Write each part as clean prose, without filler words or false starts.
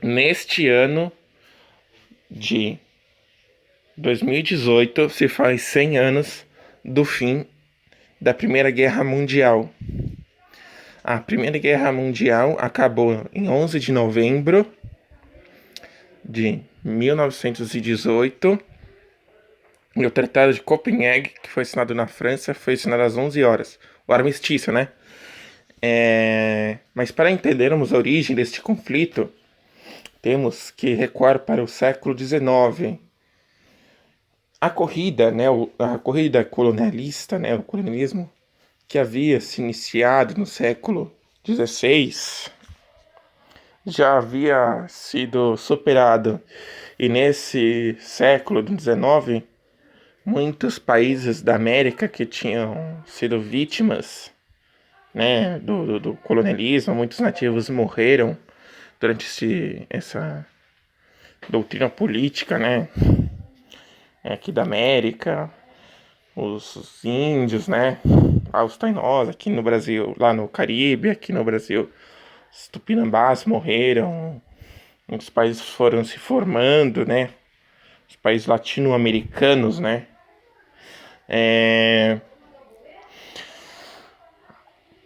Neste ano de 2018 se faz 100 anos do fim da Primeira Guerra Mundial. A Primeira Guerra Mundial acabou em 11 de novembro de 1918 e o Tratado de Copenhague, que foi assinado na França, foi assinado às 11 horas. O armistício, né? Mas para entendermos a origem deste conflito, temos que recuar para o século XIX. A corrida, né, a corrida colonialista, né, o colonialismo, que havia se iniciado no século XVI, já havia sido superado. E nesse século XIX, muitos países da América que tinham sido vítimas, né, do colonialismo, muitos nativos morreram durante essa doutrina política, né, aqui da América, os índios, né, os tainós aqui no Brasil, lá no Caribe, aqui no Brasil, os tupinambás morreram, muitos países foram se formando, né, os países latino-americanos, né,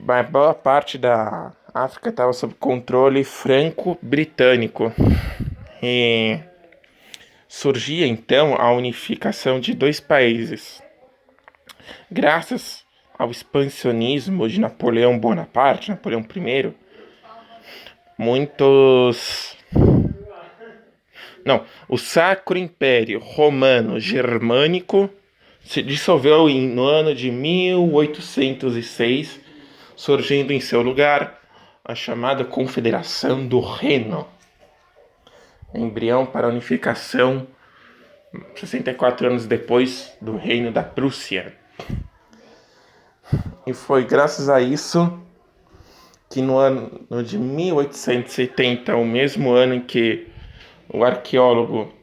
a boa parte da África estava sob controle franco-britânico e surgia então a unificação de dois países. Graças ao expansionismo de Napoleão Bonaparte, Napoleão I, o Sacro Império Romano Germânico se dissolveu no ano de 1806, surgindo em seu lugar a chamada Confederação do Reno, embrião para a unificação 64 anos depois do Reino da Prússia. E foi graças a isso que no ano de 1870, o mesmo ano em que o arqueólogo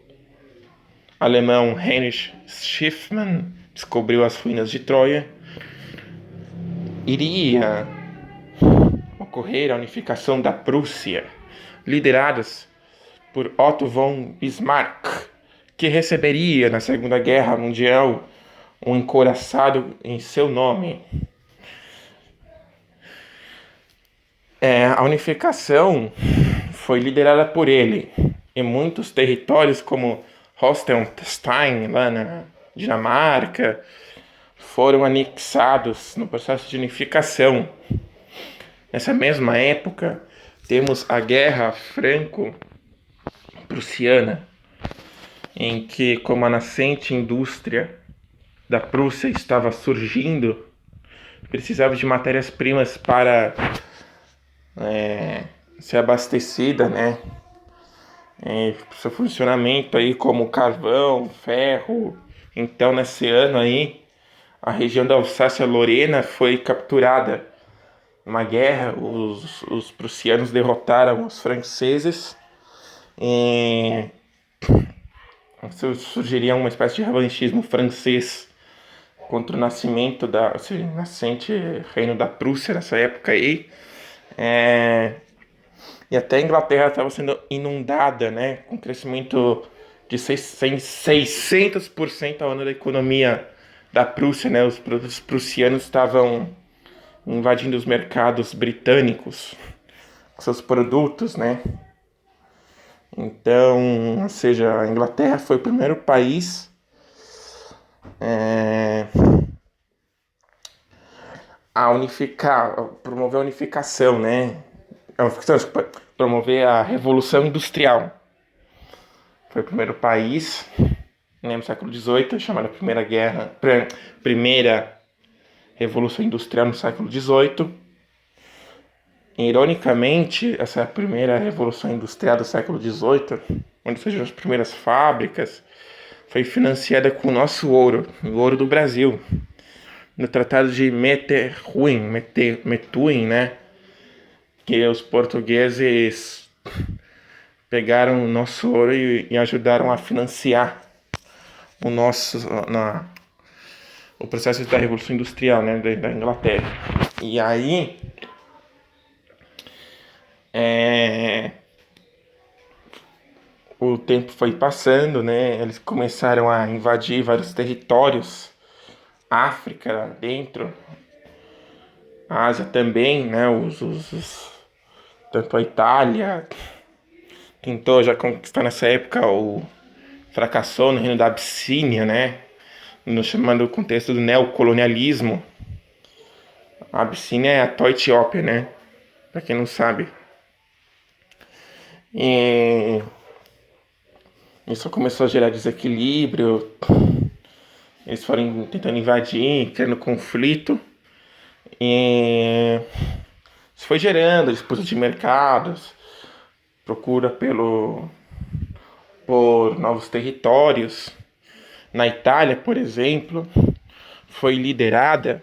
alemão Heinrich Schiffmann descobriu as ruínas de Troia, iria ocorrer a unificação da Prússia, lideradas por Otto von Bismarck, que receberia na Segunda Guerra Mundial um encouraçado em seu nome. A unificação foi liderada por ele, e muitos territórios como Holstein, lá na Dinamarca, foram anexados no processo de unificação. Nessa mesma época, temos a Guerra Franco-Prussiana, em que, como a nascente indústria da Prússia estava surgindo, precisava de matérias-primas para ser abastecida, né? Seu funcionamento aí, como carvão, ferro. Então, nesse ano aí, a região da Alsácia-Lorena foi capturada. Numa guerra, os prussianos derrotaram os franceses e surgiria uma espécie de revanchismo francês contra o nascimento nascente reino da Prússia nessa época aí. E até a Inglaterra estava sendo inundada, né, com crescimento de 600% ao ano da economia da Prússia, né? Os produtos prussianos estavam invadindo os mercados britânicos com seus produtos, né? Então, ou seja, a Inglaterra foi o primeiro país a promover a unificação, né? Promover a Revolução Industrial. Foi o primeiro país, né, no século XVIII, chamada Primeira Revolução Industrial no século XVIII. Ironicamente, essa primeira Revolução Industrial do século XVIII, onde surgiram as primeiras fábricas, foi financiada com o nosso ouro, o ouro do Brasil, no Tratado de Methuen, né? Que os portugueses pegaram o nosso ouro e ajudaram a financiar o processo da Revolução Industrial, né, da Inglaterra. E aí o tempo foi passando, né? Eles começaram a invadir vários territórios, África dentro, a Ásia também, né? Tanto a Itália tentou já conquistar nessa época, fracassou no reino da Abissínia, né? No chamado contexto do neocolonialismo. A Abissínia é a atual Etiópia, né? Pra quem não sabe. E isso começou a gerar desequilíbrio. Eles foram tentando invadir, criando conflito. E isso foi gerando disputa de mercados, procura por novos territórios. Na Itália, por exemplo, foi liderada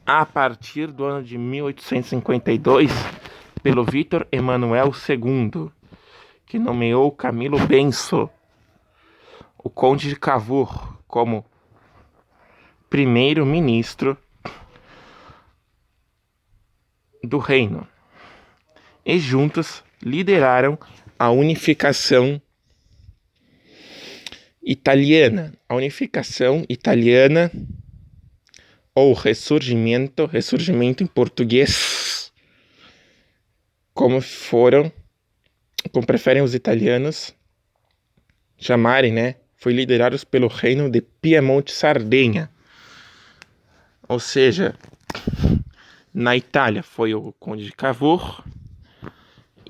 a partir do ano de 1852 pelo Vítor Emanuel II, que nomeou Camilo Benso, o Conde de Cavour, como primeiro-ministro do reino. E juntos lideraram a unificação italiana. A unificação italiana, ou ressurgimento em português, como preferem os italianos chamarem, né? Foi liderados pelo reino de Piemonte-Sardenha. Ou seja, na Itália foi o Conde de Cavour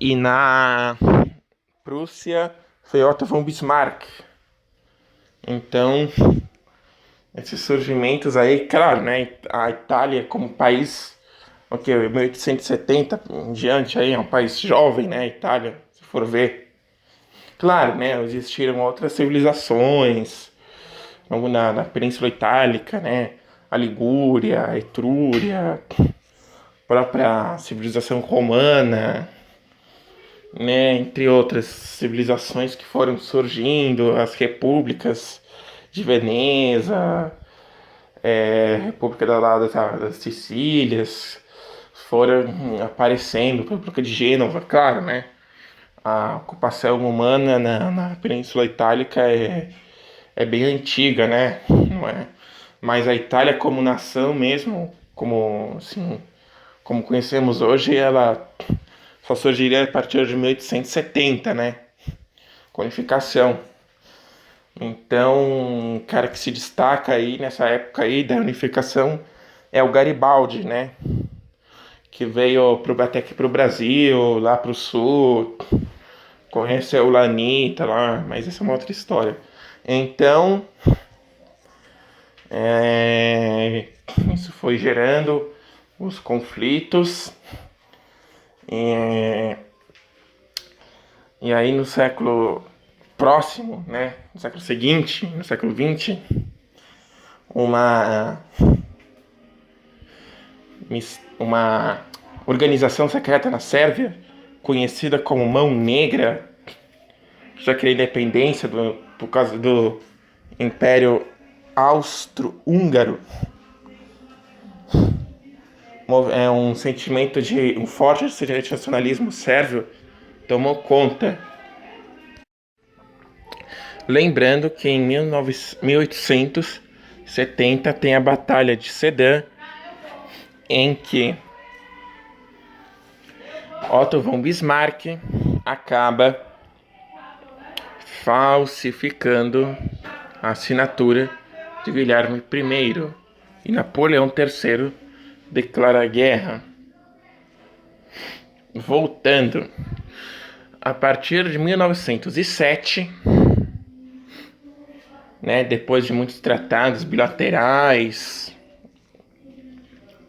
e na Prússia foi Otto von Bismarck. Então, esses surgimentos aí, claro, né? A Itália como país, 1870 em diante aí, é um país jovem, né? A Itália, se for ver. Claro, né? Existiram outras civilizações na Península Itálica, né? A Ligúria, a Etrúria, a própria civilização romana, né? Entre outras civilizações que foram surgindo, as repúblicas de Veneza, República das Sicílias, foram aparecendo, República de Gênova, claro, né? A ocupação humana na Península Itálica é bem antiga, né? Não é? Mas a Itália como nação mesmo, como conhecemos hoje, ela só surgiria a partir de 1870, né? Com a unificação. Então, o cara que se destaca aí nessa época aí da unificação é o Garibaldi, né? Que veio até aqui pro Brasil, lá pro sul, conheceu o Lanita lá, mas essa é uma outra história. Então, isso foi gerando os conflitos. E aí no século próximo, né, no século seguinte, no século XX, uma organização secreta na Sérvia, conhecida como Mão Negra, já queria independência por causa do Império Austro-Húngaro. É um forte sentimento de nacionalismo sérvio tomou conta. Lembrando que em 1870 tem a Batalha de Sedan, em que Otto von Bismarck acaba falsificando a assinatura de Guilherme I e Napoleão III declara guerra. Voltando, a partir de 1907, né, depois de muitos tratados bilaterais,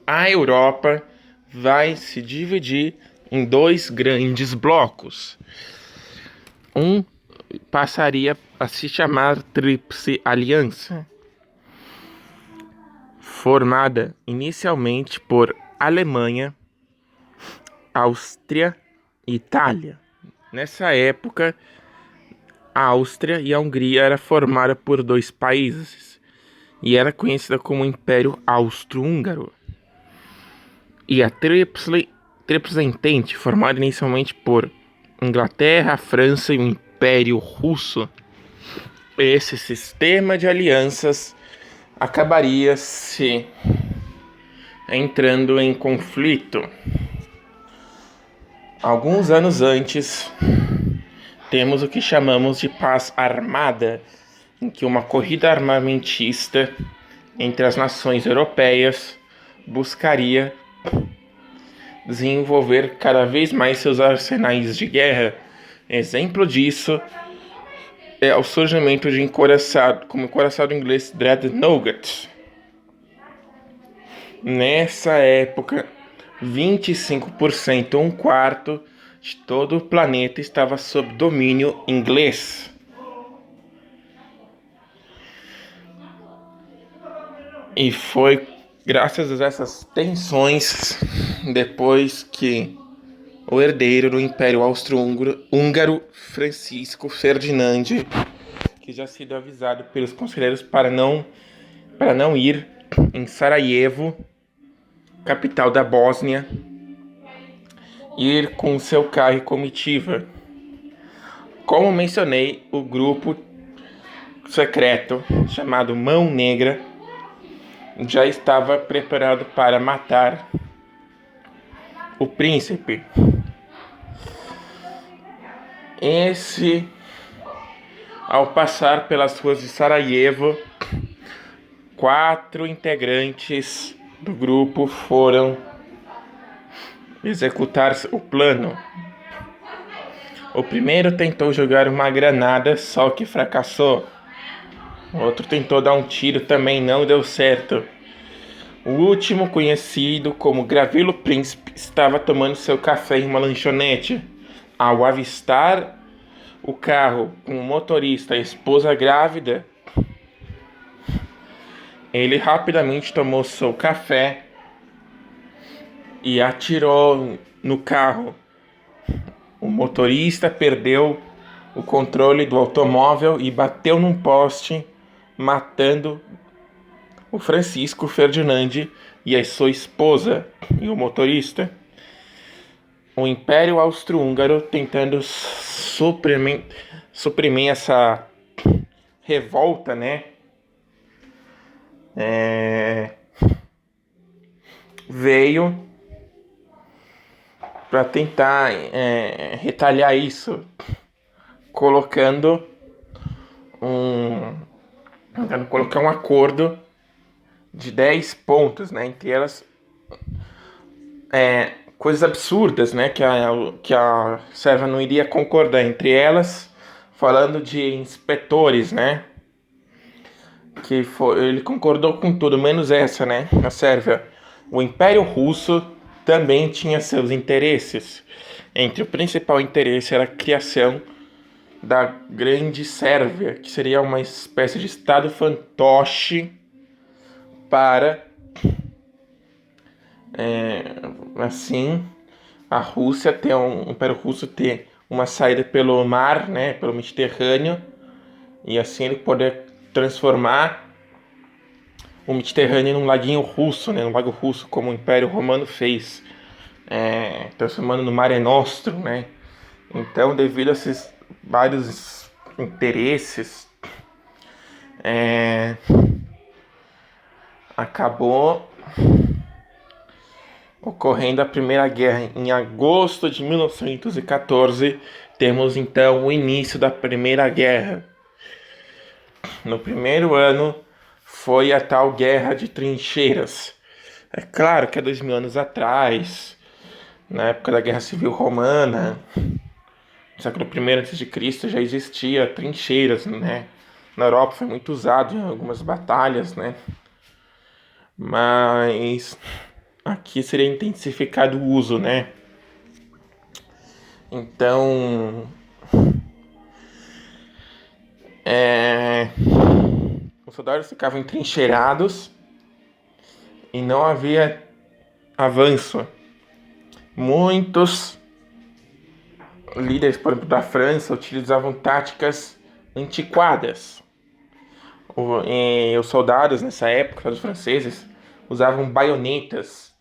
a Europa vai se dividir em dois grandes blocos. Um passaria a se chamar Tríplice Aliança, formada inicialmente por Alemanha, Áustria e Itália. Nessa época, a Áustria e a Hungria era formada por dois países e era conhecida como Império Austro-Húngaro. E a Tríplice Entente, formada inicialmente por Inglaterra, França e o Império Russo, esse sistema de alianças acabaria se entrando em conflito. Alguns anos antes, temos o que chamamos de paz armada, em que uma corrida armamentista entre as nações europeias buscaria desenvolver cada vez mais seus arsenais de guerra. Exemplo disso é o surgimento de encoraçado, como encoraçado em inglês, Dreadnought. Nessa época, 25%, um quarto de todo o planeta estava sob domínio inglês. E foi graças a essas tensões, depois que o herdeiro do Império Austro-Húngaro, Francisco Ferdinand, que já sido avisado pelos conselheiros para não ir em Sarajevo, capital da Bósnia, ir com seu carro e comitiva. Como mencionei, o grupo secreto chamado Mão Negra já estava preparado para matar o príncipe. Ao passar pelas ruas de Sarajevo, 4 integrantes do grupo foram executar o plano. O primeiro tentou jogar uma granada, só que fracassou. O outro tentou dar um tiro, também não deu certo. O último, conhecido como Gravilo Príncipe, estava tomando seu café em uma lanchonete. Ao avistar o carro com o motorista e a esposa grávida, ele rapidamente tomou seu café e atirou no carro. O motorista perdeu o controle do automóvel e bateu num poste, matando o Francisco Ferdinand e a sua esposa e o motorista. O Império Austro-Húngaro, tentando suprimir essa revolta, né? Veio para tentar retalhar isso, tentando colocar um acordo de 10 pontos, né? Entre elas coisas absurdas, né? Que a Sérvia não iria concordar. Entre elas, falando de inspetores, né? Ele concordou com tudo, menos essa, né? A Sérvia. O Império Russo também tinha seus interesses. O principal interesse era a criação da Grande Sérvia, que seria uma espécie de estado fantoche para assim a Rússia ter o Império Russo ter uma saída pelo mar, né, pelo Mediterrâneo, e assim ele poder transformar o Mediterrâneo num laguinho russo, né, num lago russo, como o Império Romano fez, transformando no Mare Nostrum, né. Então, devido a esses vários interesses, acabou ocorrendo a Primeira Guerra. Em agosto de 1914, temos então o início da Primeira Guerra. No primeiro ano foi a tal Guerra de Trincheiras. É claro que há 2000 anos atrás, na época da Guerra Civil Romana, no século I a.C., já existia trincheiras, né? Na Europa foi muito usado em algumas batalhas, né? Mas aqui seria intensificado o uso, né? Então, os soldados ficavam entrincheirados e não havia avanço. Muitos líderes, por exemplo, da França, utilizavam táticas antiquadas. Os soldados nessa época, os franceses, usavam baionetas.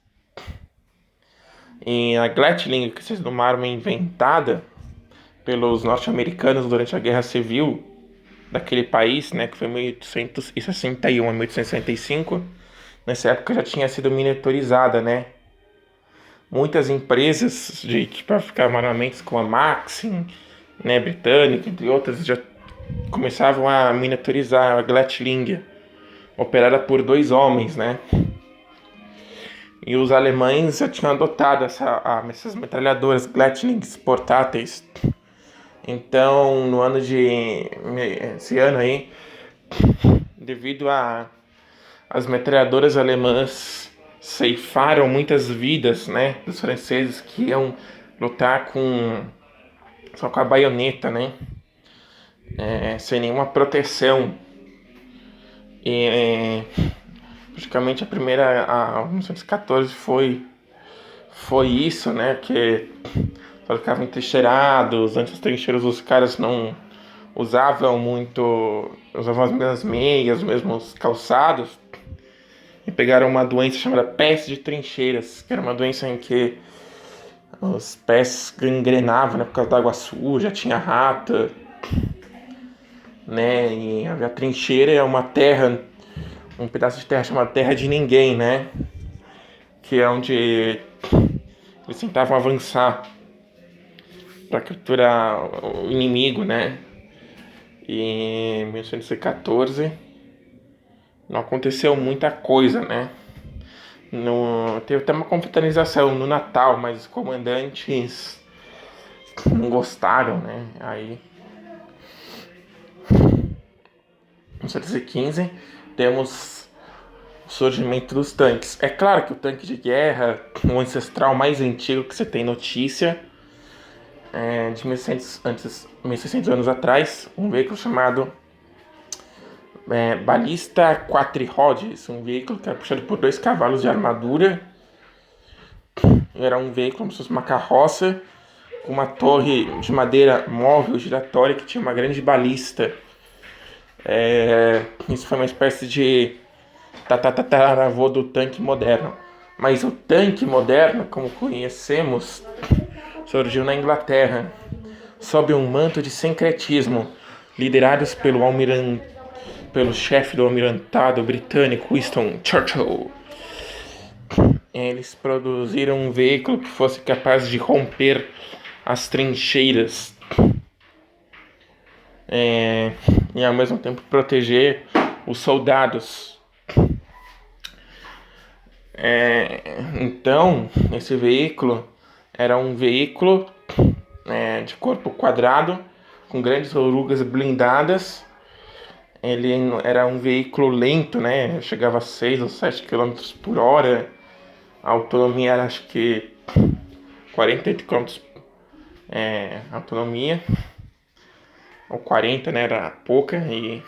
E a Gatling, que é uma arma inventada pelos norte-americanos durante a Guerra Civil daquele país, né, que foi 1861 a 1865. Nessa época já tinha sido miniaturizada, né? Muitas empresas para ficar armamentos como a Maxim, né, britânica, entre outras, já começavam a miniaturizar a Gatling, operada por dois homens, né? E os alemães já tinham adotado essas metralhadoras Gatlings portáteis. Então, no ano esse ano aí, devido as metralhadoras alemãs ceifaram muitas vidas, né, dos franceses que iam lutar só com a baioneta, né, sem nenhuma proteção. E praticamente a 1914 foi isso, né, que só ficavam entrincheirados. Antes dos trincheiros os caras não usavam as mesmas meias, os mesmos calçados, e pegaram uma doença chamada peste de trincheiras, que era uma doença em que os pés gangrenavam, né, por causa da água suja, tinha rata, né, e a trincheira é uma terra, um pedaço de terra chamada terra de ninguém, né, que é onde eles tentavam avançar para capturar o inimigo, né. E em 1914 não aconteceu muita coisa, né? Teve até uma confraternização no Natal, mas os comandantes não gostaram, né? Aí, em 1915, temos o surgimento dos tanques. É claro que o tanque de guerra, o ancestral mais antigo que você tem notícia, de 1600 anos atrás, um veículo chamado balista quatrirodes, um veículo que era puxado por 2 cavalos de armadura. Era um veículo como se fosse uma carroça com uma torre de madeira móvel giratória que tinha uma grande balista. Isso foi uma espécie de tataravô do tanque moderno. Mas o tanque moderno, como conhecemos, surgiu na Inglaterra, sob um manto de sincretismo, liderados pelo chefe do almirantado britânico Winston Churchill. Eles produziram um veículo que fosse capaz de romper as trincheiras e ao mesmo tempo proteger os soldados. Então, esse veículo era um veículo de corpo quadrado, com grandes orugas blindadas. Ele era um veículo lento, né? Chegava a 6 ou 7 km por hora. A autonomia era, acho que 48 km autonomia, ou 40, né? Era pouca, e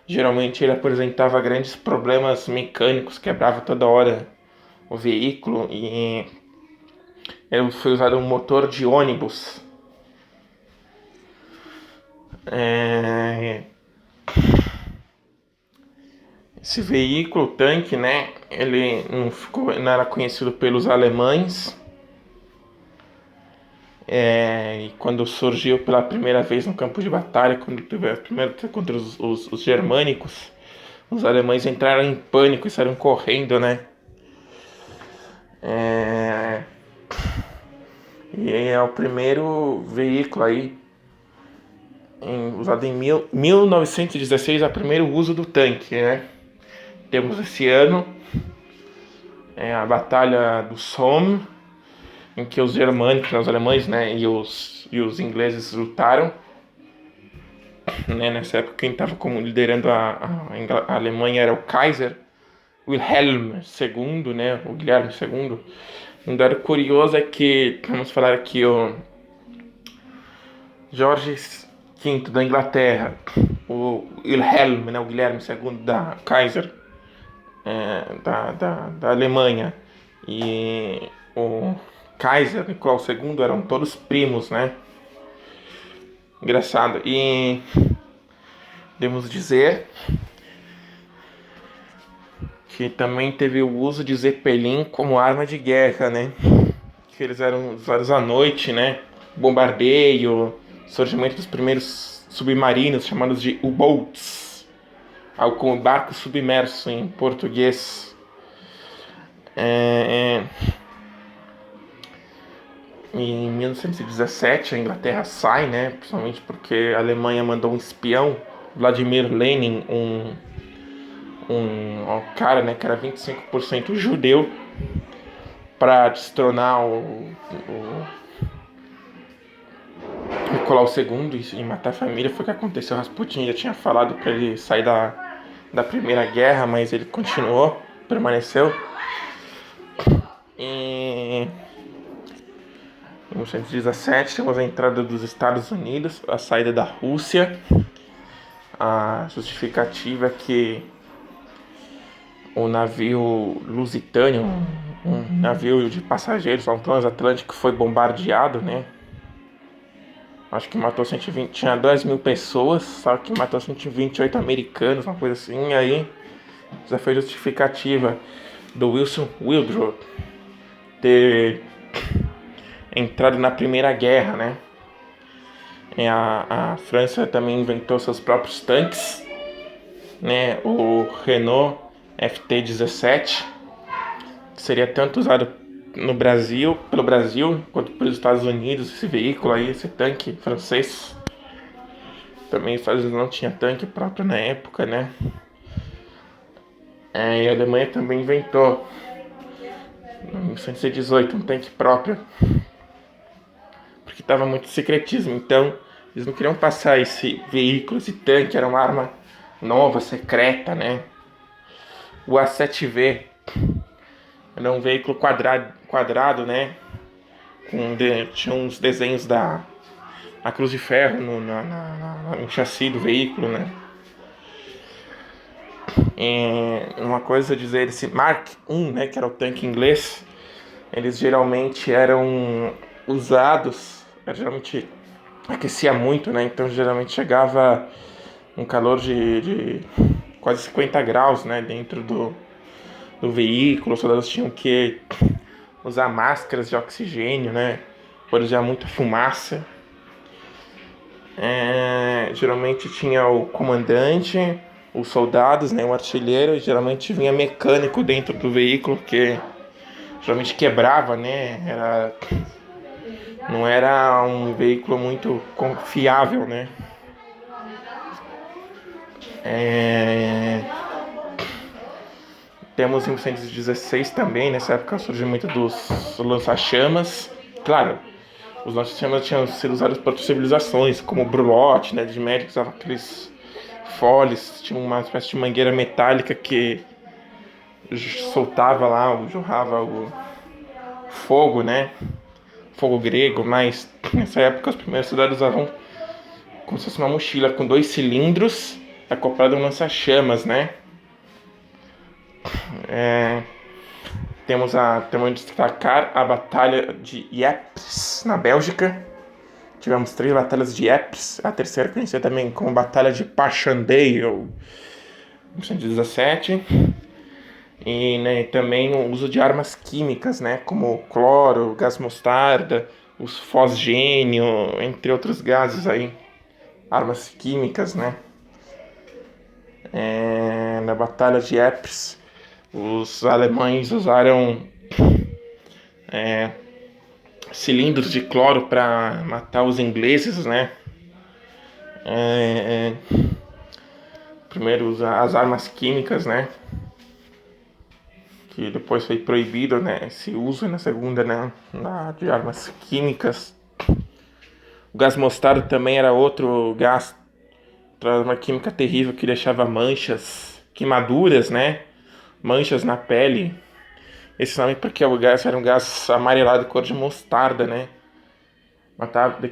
geralmente ele apresentava grandes problemas mecânicos, quebrava toda hora o veículo, e ele foi usado um motor de ônibus. Esse veículo, tanque, né, ele não era conhecido pelos alemães. E quando surgiu pela primeira vez no campo de batalha, quando teve a primeira contra os germânicos, os alemães entraram em pânico e saíram correndo, né? E é o primeiro veículo aí usado em 1916, o primeiro uso do tanque, né? Temos esse ano a Batalha do Somme, em que os germânicos, os alemães, né, e os ingleses lutaram. Né, nessa época quem estava liderando a Alemanha era o Kaiser Wilhelm II, né, o Guilherme II. Um dado curioso é que, vamos falar aqui, o Jorge V da Inglaterra, o Wilhelm, né, o Guilherme II da Kaiser, da Alemanha, e o Kaiser Nicolau II eram todos primos, né? Engraçado. E devemos dizer que também teve o uso de Zeppelin como arma de guerra, né? Que eles eram usados à noite, né? Bombardeio, surgimento dos primeiros submarinos chamados de U-boats, algo como barco submerso em português. Em 1917 a Inglaterra sai, né, principalmente porque a Alemanha mandou um espião, Vladimir Lenin, um cara, né, que era 25% judeu, para destronar o Nicolau II e matar a família. Foi o que aconteceu. Rasputin já tinha falado para ele sair da Primeira Guerra, mas ele continuou, permaneceu. Em 1917 temos a entrada dos Estados Unidos, a saída da Rússia. A justificativa é que o navio Lusitânia, um navio de passageiros, um transatlântico, foi bombardeado, né? Acho que matou 120, tinha 2.000 pessoas, só que matou 128 americanos, uma coisa assim. E aí já foi justificativa do Wilson Woodrow ter entrado na Primeira Guerra, né? E a França também inventou seus próprios tanques, né? O Renault FT-17, que seria tanto usado no Brasil, pelo Brasil, quanto pelos Estados Unidos. Esse veículo aí, esse tanque francês. Também os Estados Unidos não tinha tanque próprio na época, né? E a Alemanha também inventou, em 1918, um tanque próprio, porque estava muito secretismo. Então eles não queriam passar esse veículo, esse tanque, era uma arma nova, secreta, né? O A7V era um veículo quadrado, né? Tinha uns desenhos da Cruz de Ferro no chassi do veículo, né? Uma coisa a dizer, esse Mark I, né, que era o tanque inglês, eles geralmente eram usados, geralmente aquecia muito, né? Então geralmente chegava um calor de quase 50 graus, né, dentro do veículo. Os soldados tinham que usar máscaras de oxigênio, né, por usar muita fumaça. Geralmente tinha o comandante, os soldados, né, o artilheiro, e geralmente vinha mecânico dentro do veículo, que geralmente quebrava, né, não era um veículo muito confiável, né. Temos em 1916 também, nessa época, o surgimento dos lança-chamas. Claro, os lança-chamas tinham sido usados por outras civilizações, como o Brulote, né, de médico, usava aqueles foles, tinha uma espécie de mangueira metálica que soltava lá, jorrava o fogo, né, fogo grego. Mas nessa época os primeiros soldados usavam como se fosse uma mochila com 2 cilindros acoplado a um lança-chamas, né. Temos de destacar a Batalha de Ypres, na Bélgica. Tivemos 3 batalhas de Ypres, a terceira conhecida também como Batalha de Passchendaele, em 1917. E, né, também o uso de armas químicas, né, como cloro, gás mostarda, os fosgênio, entre outros gases aí, armas químicas, né. Na Batalha de Ypres, os alemães usaram cilindros de cloro para matar os ingleses, né. Primeiro as armas químicas, né, que depois foi proibido, né, esse uso. Na segunda, né, de armas químicas. O gás mostarda também era outro gás, uma química terrível que deixava manchas, queimaduras, né, manchas na pele. Esse nome porque o gás era um gás amarelado, cor de mostarda, né,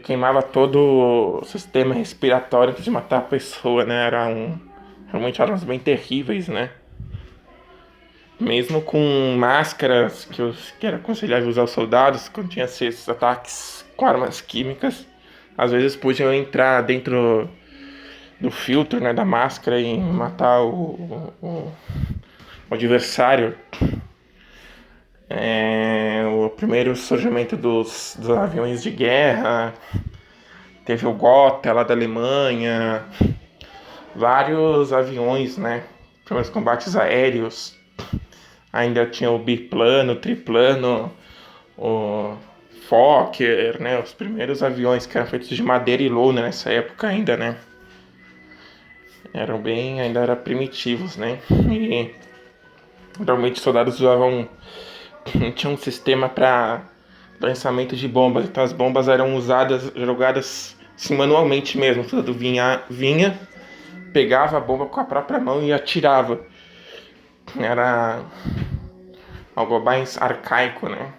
queimava todo o sistema respiratório antes de matar a pessoa, né. Realmente armas bem terríveis, né. Mesmo com máscaras que era aconselhável usar os soldados quando tinha esses ataques com armas químicas, às vezes podiam entrar dentro do filtro, né, da máscara e matar o adversário. O primeiro surgimento dos aviões de guerra. teve o Gotha lá da Alemanha, vários aviões, né? Primeiros combates aéreos. Ainda tinha o biplano, o triplano, o Fokker, né? Os primeiros aviões que eram feitos de madeira e lona nessa época ainda, né? Ainda eram primitivos, né? E normalmente os soldados usavam, tinha um sistema para lançamento de bombas, então as bombas eram jogadas assim, manualmente mesmo. O soldado vinha, pegava a bomba com a própria mão e atirava. Era algo mais arcaico, né?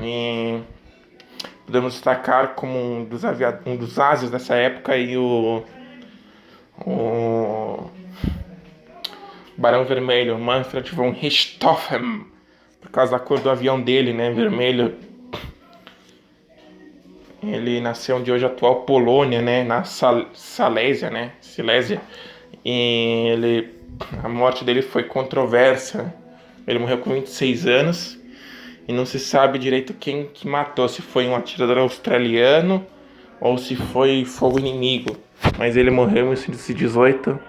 E podemos destacar como um dos ásios dessa época aí o Barão Vermelho, Manfred von Richthofen, por causa da cor do avião dele, né, vermelho. Ele nasceu onde hoje é a atual Polônia, né, na Silésia, né, e a morte dele foi controversa. Ele morreu com 26 anos e não se sabe direito quem que matou, se foi um atirador australiano ou se foi fogo inimigo. Mas ele morreu em 1918,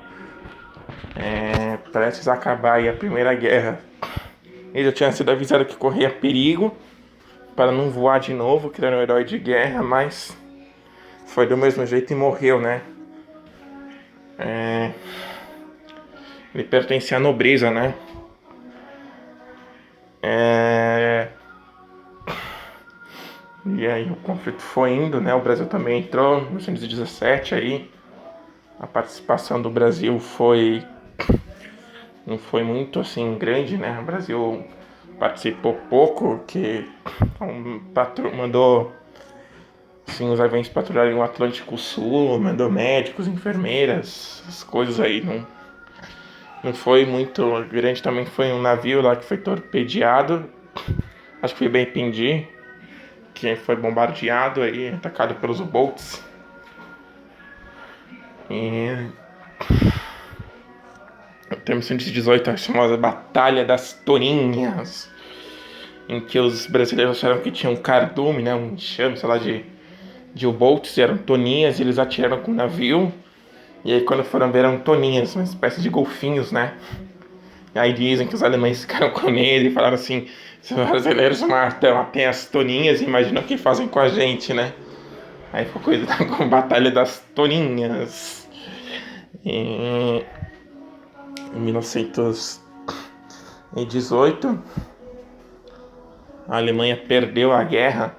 prestes a acabar aí a Primeira Guerra. Ele já tinha sido avisado que corria perigo para não voar de novo, que ele era um herói de guerra, mas foi do mesmo jeito e morreu, né? Ele pertencia à nobreza, né? E aí o conflito foi indo, né? O Brasil também entrou em 1917 aí. A participação do Brasil não foi muito assim grande, né? O Brasil participou pouco, que mandou assim, os aviões patrulharem o Atlântico Sul, mandou médicos, enfermeiras, as coisas aí não foi muito grande. Também foi um navio lá que foi torpedeado, acho que foi bem Pindi, que foi bombardeado aí, atacado pelos U-Boats. E temos 118 a famosa Batalha das Toninhas, em que os brasileiros acharam que tinha um cardume, né, um enxame, sei lá, de U-Boats, eram toninhas, e eles atiraram com o navio. E aí quando foram ver eram toninhas, uma espécie de golfinhos, né? E aí dizem que os alemães ficaram com medo e falaram assim: se os brasileiros matam até as toninhas, imaginam o que fazem com a gente, né? Aí ficou coisa com a Batalha das Toninhas. E em 1918 a Alemanha perdeu a guerra.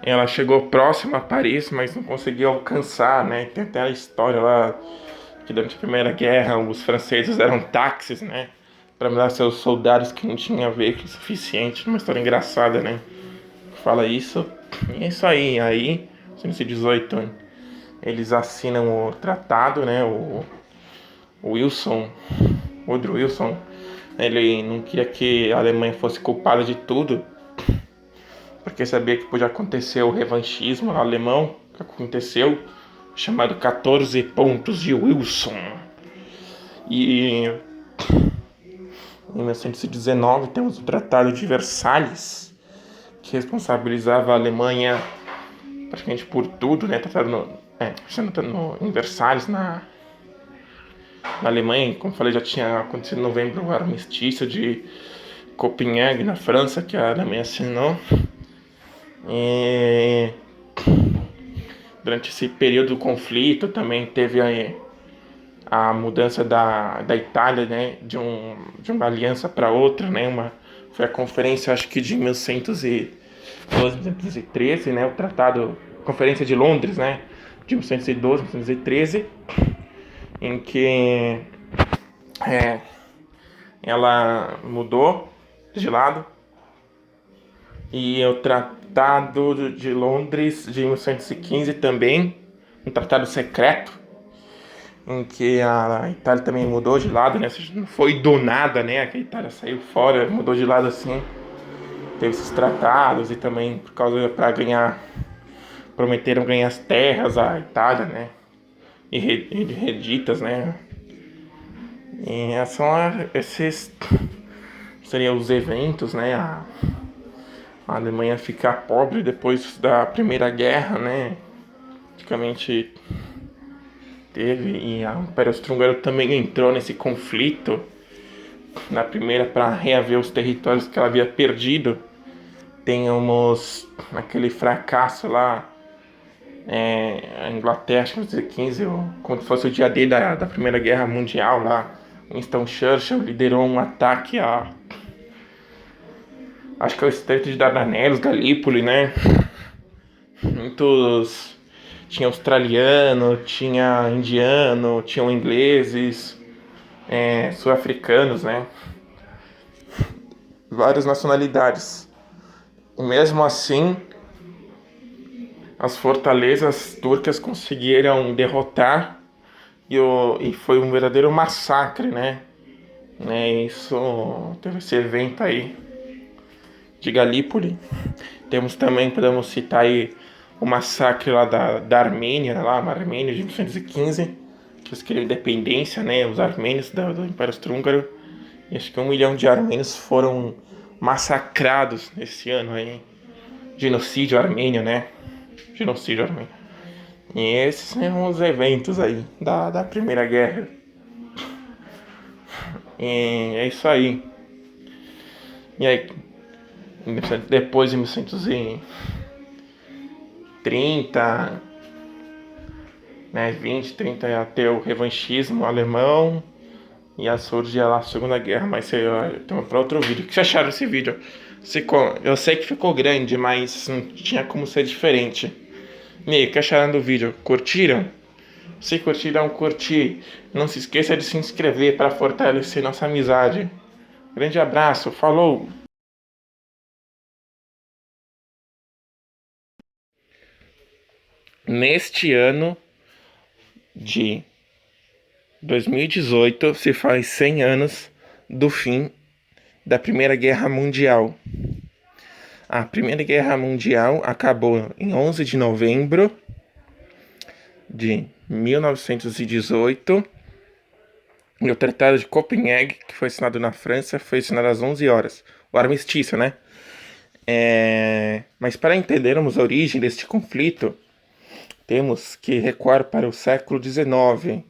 Ela chegou próxima a Paris, mas não conseguiu alcançar, né? Tem até a história lá que durante a Primeira Guerra os franceses eram táxis, né? Para mandar seus soldados que não tinham veículo suficiente. Uma história engraçada, né? Fala isso. E é isso aí. Aí, em 1918, eles assinam o tratado, né? O Woodrow Wilson, ele não queria que a Alemanha fosse culpada de tudo, porque sabia que podia acontecer o revanchismo alemão, que aconteceu, chamado 14 pontos de Wilson. E em 1919 temos o Tratado de Versalhes, que responsabilizava a Alemanha praticamente por tudo, né? Tratado em Versalhes, na Alemanha, como falei, já tinha acontecido em novembro o armistício de Copenhague, na França, que a Alemanha assinou. E durante esse período do conflito também teve a mudança da Itália, né, de uma aliança para outra, né, foi a conferência, acho que de 1912, 1913, né, o tratado, Conferência de Londres, né, de 1912, 1913, em que ela mudou de lado, e o Tratado de Londres de 1915 também, um tratado secreto, em que a Itália também mudou de lado, né? Não foi do nada, né? Que a Itália saiu fora, mudou de lado assim. Teve esses tratados e também por causa para prometeram ganhar as terras à Itália, né? E reditas, né? E esses seriam os eventos, né? a Alemanha ficar pobre depois da Primeira Guerra, né? Praticamente teve, e o Império Austro-Húngaro também entrou nesse conflito na primeira para reaver os territórios que ela havia perdido. Temos aquele fracasso lá, a Inglaterra, acho que 1915, como se fosse o dia D da Primeira Guerra Mundial lá. Winston Churchill liderou um ataque acho que é o Estreito de Dardanelos, Galípoli, né? Muitos. Tinha australiano, tinha indiano, tinham ingleses, sul-africanos, né? Várias nacionalidades. E mesmo assim, as fortalezas turcas conseguiram derrotar e foi um verdadeiro massacre, né? Isso teve esse evento aí de Galípoli. Temos também, podemos citar aí o massacre lá da Armênia, lá, a Armênia de 1915, que eles queriam independência, né? Os armênios do Império Austro-Húngaro. E acho que 1 milhão de armênios foram massacrados esse ano aí. Genocídio armênio, né? Genocídio armênio. E esses são os eventos aí da Primeira Guerra. E é isso aí. E aí, depois de 1930, né, 20, 30 ia ter o revanchismo alemão e a surge lá a Segunda Guerra, mas tem para outro vídeo. O que vocês acharam desse vídeo? Eu sei que ficou grande, mas não tinha como ser diferente. E aí, o que acharam do vídeo? Curtiram? Se curtiram, curtir. Não se esqueça de se inscrever para fortalecer nossa amizade. Grande abraço, falou! Neste ano de 2018 se faz 100 anos do fim da Primeira Guerra Mundial. A Primeira Guerra Mundial acabou em 11 de novembro de 1918 e o Tratado de Copenhague, que foi assinado na França, foi assinado às 11 horas. O armistício, né? Mas para entendermos a origem deste conflito, temos que recuar para o século XIX,